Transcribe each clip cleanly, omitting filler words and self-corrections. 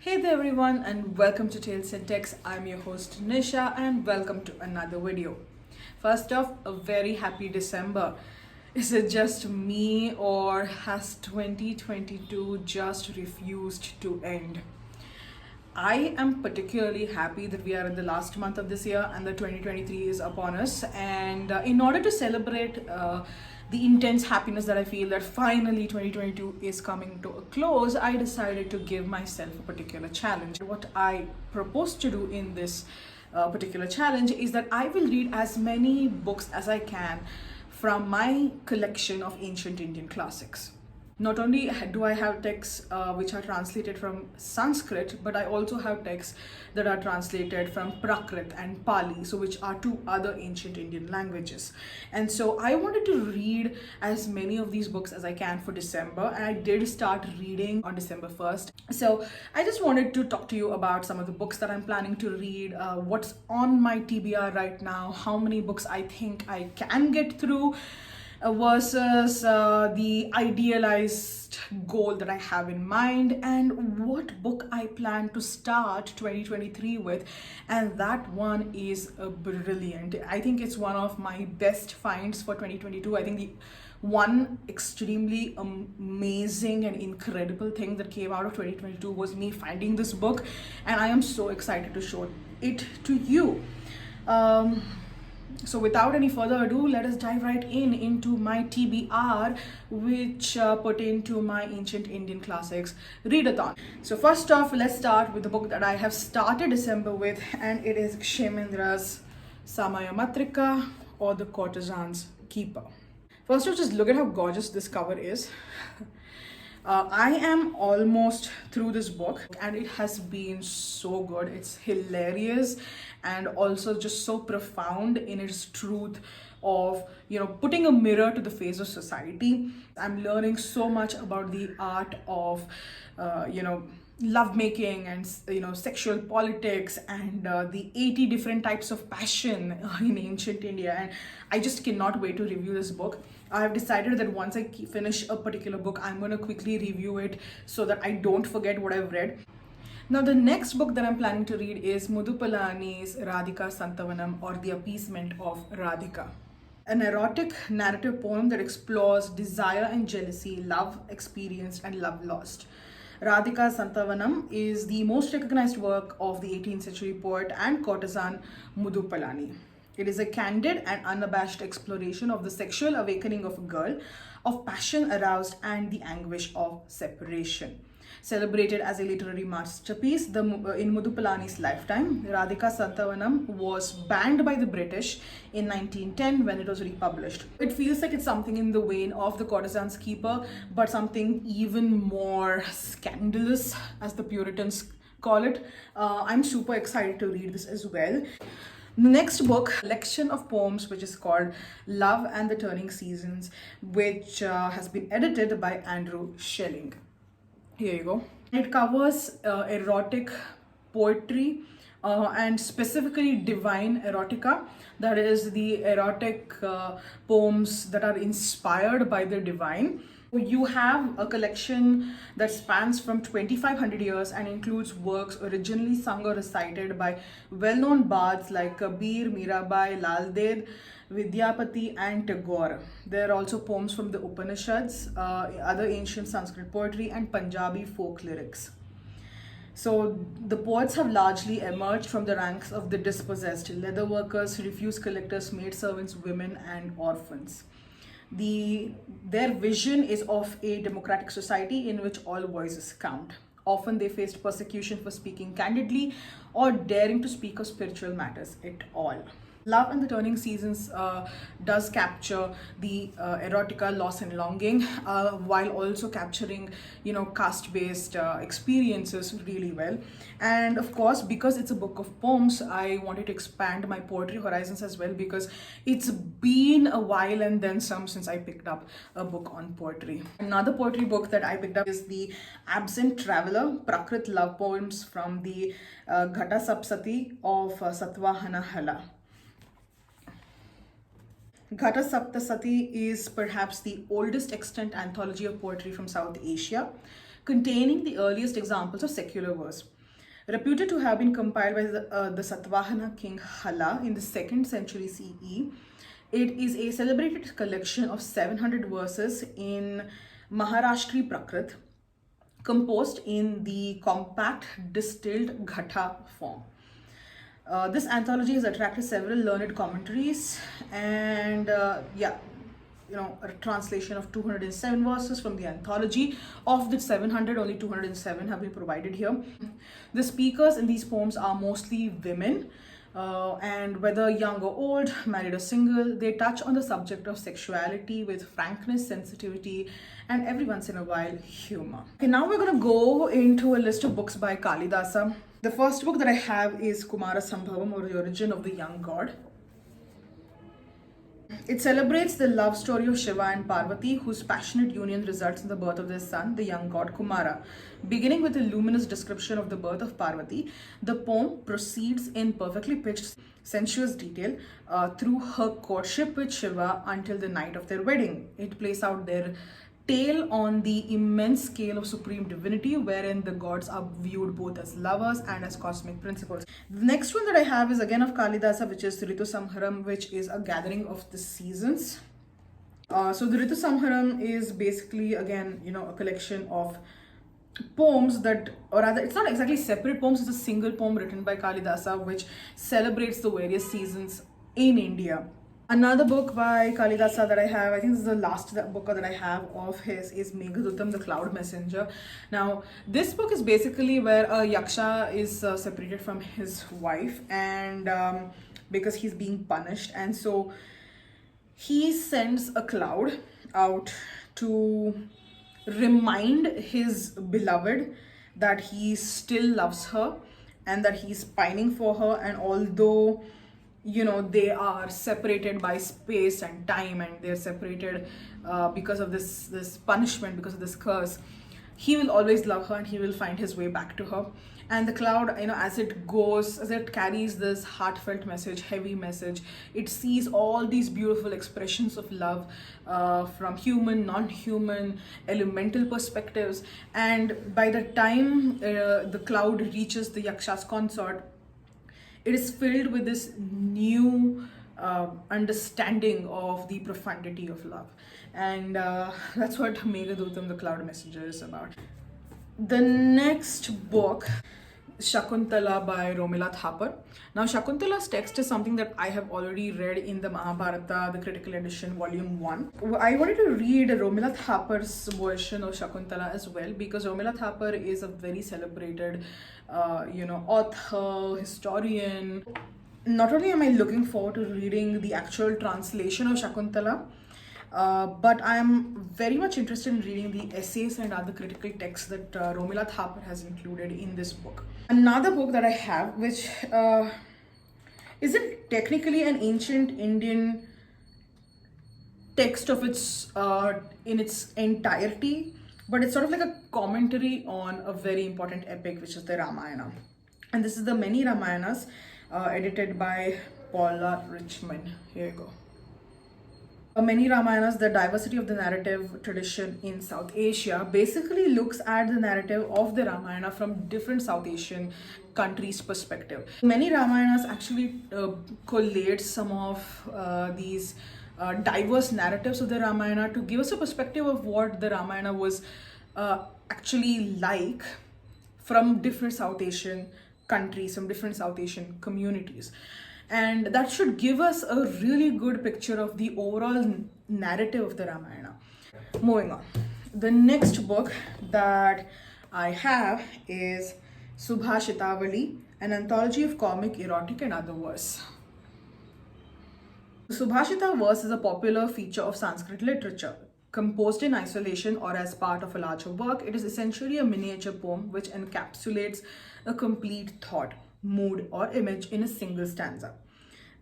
Hey there everyone and welcome to Tales and Texts. I'm your host Nisha and welcome to another video. First off, a very happy December. Is it just me or has 2022 just refused to end? I am particularly happy that we are in the last month of this year and the 2023 is upon us. And in order to celebrate the intense happiness that I feel that finally 2022 is coming to a close, I decided to give myself a particular challenge. What I propose to do in this particular challenge is that I will read as many books as I can from my collection of ancient Indian classics. Not only do I have texts which are translated from Sanskrit, but I also have texts that are translated from Prakrit and Pali, so which are two other ancient Indian languages. And so I wanted to read as many of these books as I can for December, and I did start reading on December 1st. So I just wanted to talk to you about some of the books that I'm planning to read, what's on my TBR right now, how many books I think I can get through, versus the idealized goal that I have in mind, and what book I plan to start 2023 with. And that one is brilliant. I think it's one of my best finds for 2022. I think the one extremely amazing and incredible thing that came out of 2022 was me finding this book, and I am so excited to show it to you. So without any further ado, let us dive right into my TBR, which pertain to my ancient Indian classics, Readathon. So first off, let's start with the book that I have started December with, and it is Kshemendra's Samaya Matrika, or The Courtesan's Keeper. First off, just look at how gorgeous this cover is. I am almost through this book and it has been so good. It's hilarious and also just so profound in its truth of, putting a mirror to the face of society. I'm learning so much about the art of, lovemaking and sexual politics and the 80 different types of passion in ancient India, and I just cannot wait to review this book. I have decided that once I finish a particular book, I'm going to quickly review it so that I don't forget what I've read. Now, the next book that I'm planning to read is Muddupalani's Radhika Santawanam, or The Appeasement of Radhika. An erotic narrative poem that explores desire and jealousy, love experienced and love lost. Radhika Santawanam is the most recognized work of the 18th century poet and courtesan Muddupalani. It is a candid and unabashed exploration of the sexual awakening of a girl, of passion aroused and the anguish of separation. Celebrated as a literary masterpiece in Muddupalani's lifetime, Radhika Santawanam was banned by the British in 1910 when it was republished. It feels like it's something in the vein of The Courtesan's Keeper, but something even more scandalous, as the Puritans call it. I'm super excited to read this as well. The next book, collection of poems, which is called Love and the Turning Seasons, which has been edited by Andrew Schelling. Here you go. It covers erotic poetry and specifically divine erotica, that is the erotic poems that are inspired by the divine. You have a collection that spans from 2500 years and includes works originally sung or recited by well-known bards like Kabir, Mirabai, Lal Ded, Vidyapati and Tagore. There are also poems from the Upanishads, other ancient Sanskrit poetry and Punjabi folk lyrics. So the poets have largely emerged from the ranks of the dispossessed, leather workers, refuse collectors, maidservants, women and orphans. Their vision is of a democratic society in which all voices count. Often they faced persecution for speaking candidly or daring to speak of spiritual matters at all. Love and the Turning Seasons does capture the erotica, loss and longing, while also capturing, caste-based experiences really well. And of course, because it's a book of poems, I wanted to expand my poetry horizons as well, because it's been a while and then some since I picked up a book on poetry. Another poetry book that I picked up is The Absent Traveler, Prakrit Love Poems from the Gathasaptasati of Satvahana, Hala. Gathasaptasati is perhaps the oldest extant anthology of poetry from South Asia. containing the earliest examples of secular verse. Reputed to have been compiled by the Satvahana king Hala in the 2nd century CE, it is a celebrated collection of 700 verses in Maharashtri Prakrit, composed in the compact distilled Ghatha form. This anthology has attracted several learned commentaries and a translation of 207 verses from the anthology. Of the 700, only 207 have been provided here. The speakers in these poems are mostly women, and whether young or old, married or single, they touch on the subject of sexuality with frankness, sensitivity, and every once in a while, humor. Okay, now we're going to go into a list of books by Kalidasa. The first book that I have is Kumarasambhavam, or The Origin of the Young God. It celebrates the love story of Shiva and Parvati, whose passionate union results in the birth of their son, the young god Kumara. Beginning with a luminous description of the birth of Parvati, the poem proceeds in perfectly pitched, sensuous detail through her courtship with Shiva until the night of their wedding. It plays out their tale on the immense scale of supreme divinity, wherein the gods are viewed both as lovers and as cosmic principles. The next one that I have is again of Kalidasa, which is Ritusamharam, which is a gathering of the seasons. So the Ritusamharam is basically, again, a collection of poems that, or rather, it's not exactly separate poems, it's a single poem written by Kalidasa, which celebrates the various seasons in India. Another book by Kalidasa that I have, I think this is the last book that I have of his, is Meghadutam, the Cloud Messenger. Now, this book is basically where a yaksha is separated from his wife, and because he's being punished, and so he sends a cloud out to remind his beloved that he still loves her and that he's pining for her, and although they are separated by space and time, and they're separated because of this punishment, because of this curse, he will always love her and he will find his way back to her. And the cloud, as it carries this heartfelt message, heavy message, it sees all these beautiful expressions of love from human, non-human, elemental perspectives. And by the time the cloud reaches the yaksha's consort, it is filled with this new understanding of the profundity of love. And that's what Meghadutam, the Cloud Messenger, is about. The next book, Sakuntala by Romila Thapar. Now, Shakuntala's text is something that I have already read in the Mahabharata, the critical edition, volume 1. I wanted to read Romila Thapar's version of Shakuntala as well, because Romila Thapar is a very celebrated author, historian. Not only am I looking forward to reading the actual translation of Shakuntala, but I am very much interested in reading the essays and other critical texts that Romila Thapar has included in this book. Another book that I have, which isn't technically an ancient Indian text of its in its entirety, but it's sort of like a commentary on a very important epic, which is the Ramayana. And this is the Many Ramayanas, edited by Paula Richmond. Here you go. Many Ramayanas, the diversity of the narrative tradition in South Asia, basically looks at the narrative of the Ramayana from different South Asian countries' perspective. Many Ramayanas actually collate some of these diverse narratives of the Ramayana to give us a perspective of what the Ramayana was actually like from different South Asian countries, from different South Asian communities. And that should give us a really good picture of the overall narrative of the Ramayana. Moving on. The next book that I have is Subhashitavali, an anthology of comic, erotic and other verse. Subhashita verse is a popular feature of Sanskrit literature. Composed in isolation or as part of a larger work, it is essentially a miniature poem which encapsulates a complete thought, mood or image in a single stanza.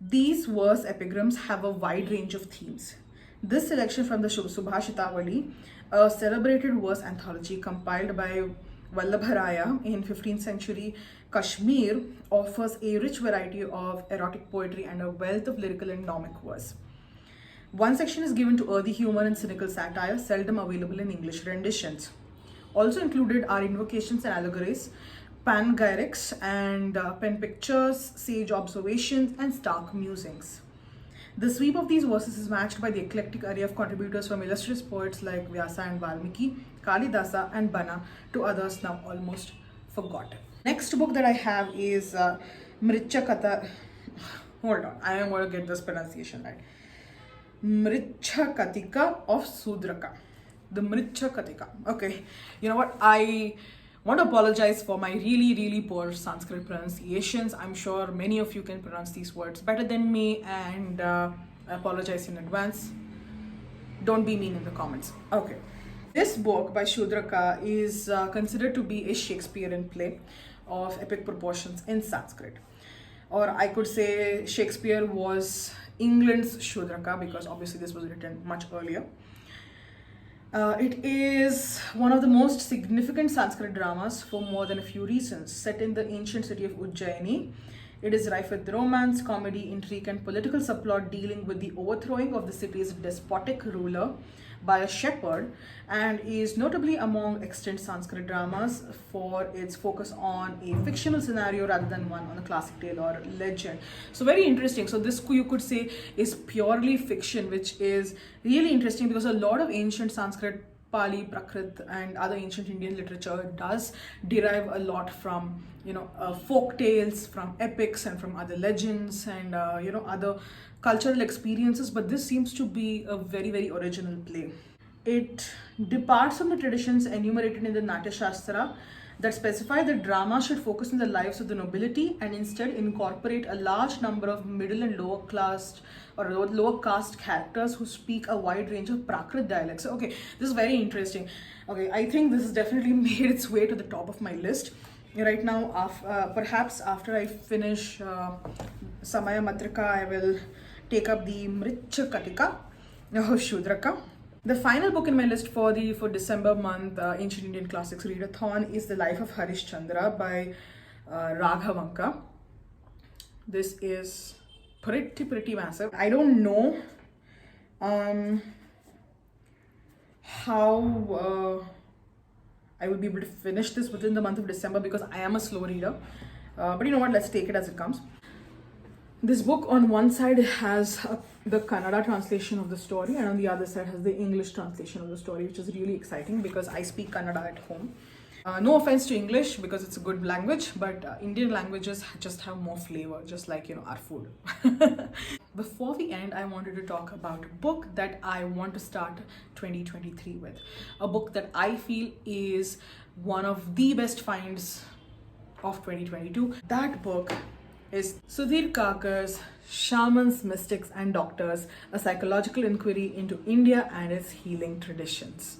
These verse epigrams have a wide range of themes. This selection from the Subhashitavali, a celebrated verse anthology compiled by Vallabharaya in 15th century Kashmir, offers a rich variety of erotic poetry and a wealth of lyrical and gnomic verse. One section is given to earthy humor and cynical satire, seldom available in English renditions. Also included are invocations and allegories, panegyrics and pen pictures, sage observations, and stark musings. The sweep of these verses is matched by the eclectic array of contributors from illustrious poets like Vyasa and Valmiki, Kalidasa and Bana, to others now almost forgotten. Next book that I have is Mrichchhakatika. Hold on, I am going to get this pronunciation right. Mrichchhakatika of Sudraka. The Mrichchhakatika. Okay, you know what? I want to apologize for my really poor Sanskrit pronunciations. I'm sure many of you can pronounce these words better than me, and I apologize in advance. Don't be mean in the comments. Okay. This book by Sudraka is considered to be a Shakespearean play of epic proportions in Sanskrit. Or I could say Shakespeare was England's Sudraka, because obviously this was written much earlier. It is one of the most significant Sanskrit dramas for more than a few reasons. Set in the ancient city of Ujjaini, it is rife with romance, comedy, intrigue, and political subplot dealing with the overthrowing of the city's despotic ruler by a shepherd, and is notably among extant Sanskrit dramas for its focus on a fictional scenario rather than one on a classic tale or legend. So very interesting. So this, you could say, is purely fiction, which is really interesting because a lot of ancient Sanskrit, Pali, Prakrit, and other ancient Indian literature does derive a lot from folk tales, from epics, and from other legends, and other cultural experiences. But this seems to be a very original play. It departs from the traditions enumerated in the Natya Shastra that specify that drama should focus on the lives of the nobility and instead incorporate a large number of middle and lower class or lower caste characters who speak a wide range of Prakrit dialects. So, okay, this is very interesting. Okay, I think this has definitely made its way to the top of my list. Right now, perhaps after I finish Samaya Matrika, I will take up the Mrichchhakatika of Sudraka. The final book in my list for December month, Ancient Indian Classics Readathon, is The Life of Harishchandra by Raghavanka. This is pretty massive. I don't know how I will be able to finish this within the month of December because I am a slow reader. But you know what, let's take it as it comes. This book on one side has the Kannada translation of the story, and on the other side has the English translation of the story, which is really exciting because I speak Kannada at home. No offense to English because it's a good language, but Indian languages just have more flavor, just like our food. Before we end, I wanted to talk about a book that I want to start 2023 with. A book that I feel is one of the best finds of 2022. That book is Sudhir Kakar's Shamans, Mystics and Doctors, a psychological inquiry into India and its healing traditions.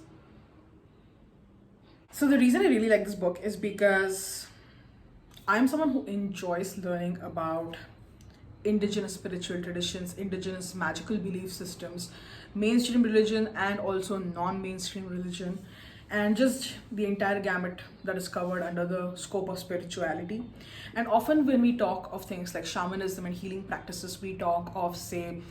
So the reason I really like this book is because I'm someone who enjoys learning about indigenous spiritual traditions, indigenous magical belief systems, mainstream religion and also non-mainstream religion, and just the entire gamut that is covered under the scope of spirituality. And often when we talk of things like shamanism and healing practices, we talk of, say,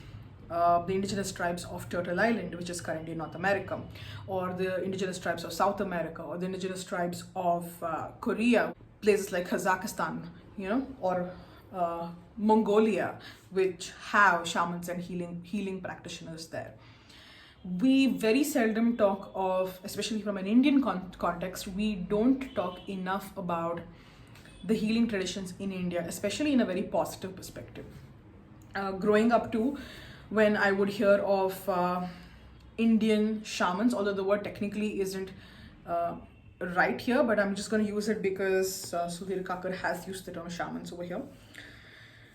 the indigenous tribes of Turtle Island, which is currently North America, or the indigenous tribes of South America, or the indigenous tribes of Korea, places like Kazakhstan, or Mongolia, which have shamans and healing practitioners there. We very seldom talk of, especially from an Indian context, we don't talk enough about the healing traditions in India, especially in a very positive perspective. Growing up too, when I would hear of Indian shamans, although the word technically isn't right here, but I'm just going to use it because Sudhir Kakar has used the term shamans over here.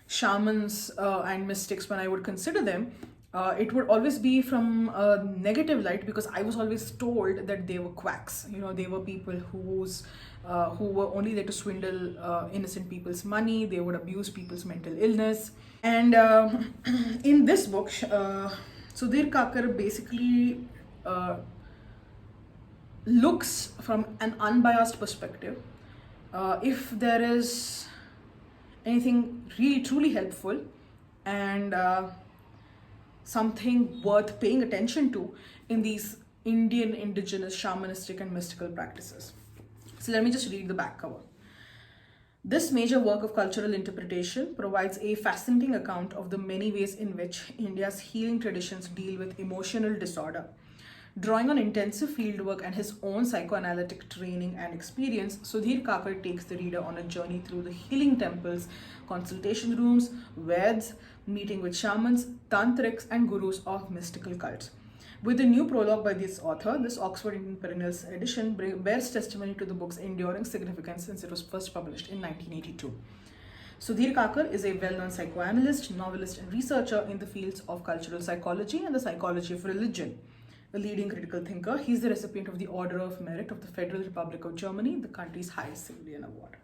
Shamans and mystics, when I would consider them, it would always be from a negative light because I was always told that they were quacks. They were people who were only there to swindle innocent people's money. They would abuse people's mental illness. And in this book, Sudhir Kakar basically looks from an unbiased perspective. If there is anything really truly helpful and something worth paying attention to in these Indian indigenous shamanistic and mystical practices. So let me just read the back cover. This major work of cultural interpretation provides a fascinating account of the many ways in which India's healing traditions deal with emotional disorder. Drawing on intensive fieldwork and his own psychoanalytic training and experience, Sudhir Kakar takes the reader on a journey through the healing temples, consultation rooms, Veds, meeting with shamans, tantrics, and gurus of mystical cults. With a new prologue by this author, this Oxford Indian Perennials edition bears testimony to the book's enduring significance since it was first published in 1982. Sudhir Kakar is a well-known psychoanalyst, novelist, and researcher in the fields of cultural psychology and the psychology of religion. A leading critical thinker, he is the recipient of the Order of Merit of the Federal Republic of Germany, the country's highest civilian award.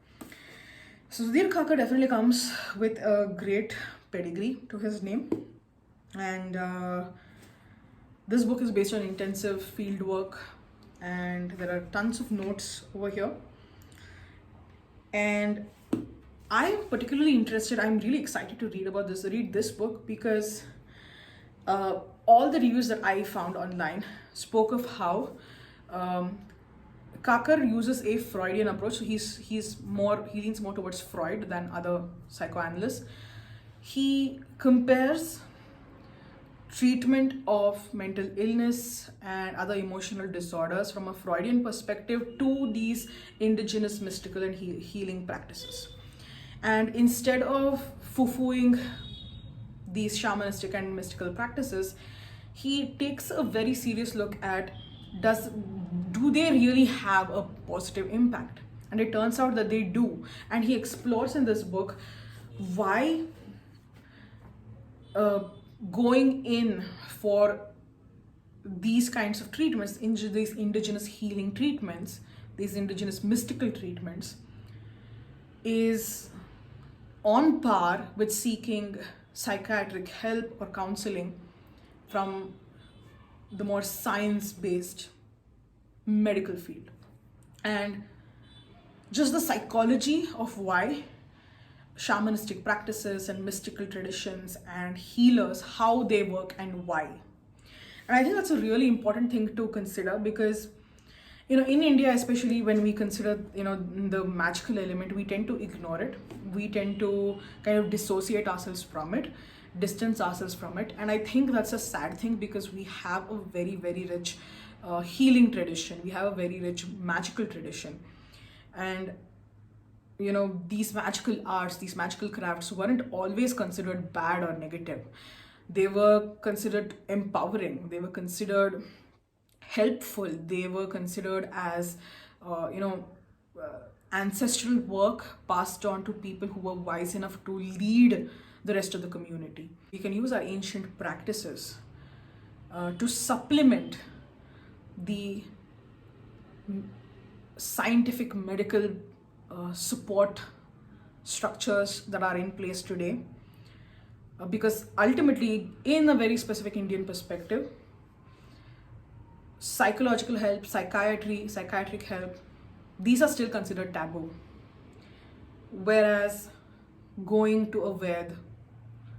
So Sudhir Kakar definitely comes with a great pedigree to his name, and this book is based on intensive field work, and there are tons of notes over here. And I'm particularly interested, I'm really excited to read this book because all the reviews that I found online spoke of how Kakar uses a Freudian approach. So he leans more towards Freud than other psychoanalysts. He compares treatment of mental illness and other emotional disorders from a Freudian perspective to these indigenous mystical and healing practices. And instead of foo-fooing these shamanistic and mystical practices, he takes a very serious look at do they really have a positive impact? And it turns out that they do. And he explores in this book why going in for these kinds of treatments, these indigenous healing treatments, these indigenous mystical treatments, is on par with seeking psychiatric help or counseling from the more science-based medical field. And just the psychology of why shamanistic practices and mystical traditions and healers, how they work and why. And I think that's a really important thing to consider because, in India, especially when we consider, the magical element, we tend to ignore it. We tend to kind of dissociate ourselves from it, distance ourselves from it. And I think that's a sad thing because we have a very, very rich healing tradition. We have a very rich magical tradition. And these magical arts, these magical crafts weren't always considered bad or negative. They were considered empowering. They were considered helpful. They were considered as, ancestral work passed on to people who were wise enough to lead the rest of the community. We can use our ancient practices to supplement the scientific medical support structures that are in place today, because ultimately, in a very specific Indian perspective, psychological help, psychiatric help, these are still considered taboo, whereas going to a Ved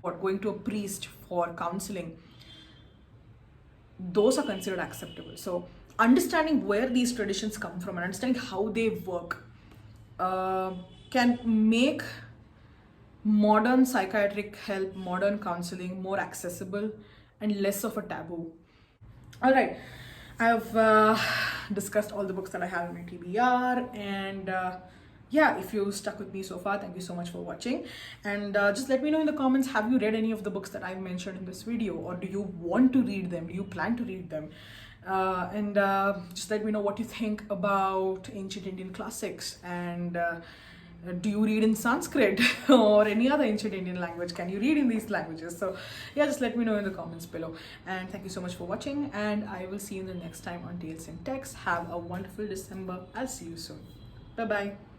or going to a priest for counseling, those are considered acceptable. So understanding where these traditions come from and understanding how they work can make modern psychiatric help, modern counseling more accessible and less of a taboo. All right, I've discussed all the books that I have in my TBR, and yeah, if you stuck with me so far, thank you so much for watching. And just let me know in the comments, have you read any of the books that I've mentioned in this video, or do you want to read them? Do you plan to read them? And just let me know what you think about ancient Indian classics, and do you read in Sanskrit or any other ancient Indian language? Can you read in these languages? So yeah, just let me know in the comments below. And thank you so much for watching, and I will see you in the next time on Tales in Text. Have a wonderful December. I'll see you soon. Bye bye.